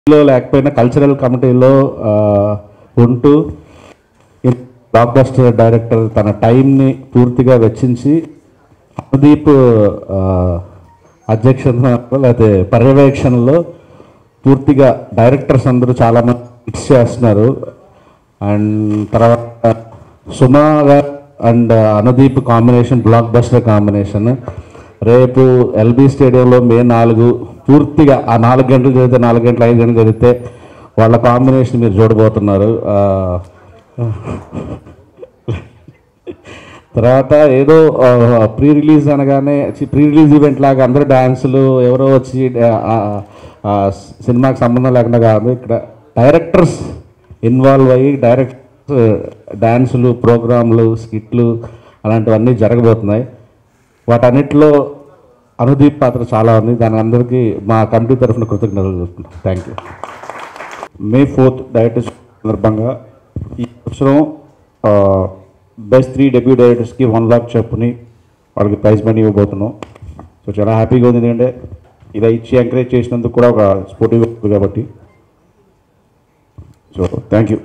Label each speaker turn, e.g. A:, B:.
A: లేకపోయినా కల్చరల్ కమిటీలో ఉంటూ బ్లాక్ బస్టర్ డైరెక్టర్ తన టైంని పూర్తిగా వెచ్చించి అనుదీప్ అధ్యక్షత లేకపోతే పర్యవేక్షణలో పూర్తిగా డైరెక్టర్స్ అందరూ చాలామంది ఫిక్స్ చేస్తున్నారు. అండ్ తర్వాత Suma and Anudeep combination blockbuster combination. రేపు ఎల్బీ స్టేడియంలో మే 4 పూర్తిగా ఆ 4 గంటలు జరిగితే 4 గంటలు 5 గంటలు జరిగితే వాళ్ళ కాంబినేషన్ మీరు చూడబోతున్నారు. తర్వాత ఏదో ప్రీ రిలీజ్ అనగానే ప్రీ రిలీజ్ ఈవెంట్ లాగా అందరూ డ్యాన్సులు ఎవరో వచ్చి సినిమాకి సంబంధం లేకుండా కాదు, ఇక్కడ డైరెక్టర్స్ ఇన్వాల్వ్ అయ్యి డైరెక్ట్ డ్యాన్సులు, ప్రోగ్రాంలు, స్కిట్లు అలాంటివన్నీ జరగబోతున్నాయి. వాటన్నిటిలో అనుదీప్ పాత్ర చాలా ఉంది. దాని అందరికీ మా కమిటీ తరఫున కృతజ్ఞతలు చూసుకుంటాం. Thank you.
B: మే 4 డైరెక్టర్స్ సందర్భంగా ఈ సంవత్సరం బెస్ట్ 3 డెబ్యూ డైరెక్టర్స్కి 1 lakh చెప్పుని వాళ్ళకి ప్రైజ్ మనీ ఇవ్వబోతున్నాం. సో చాలా హ్యాపీగా ఉంది, ఎందుకంటే ఇలా ఇచ్చి ఎంకరేజ్ చేసినందుకు కూడా ఒక స్పోర్టివ్ కాబట్టి. So thank you.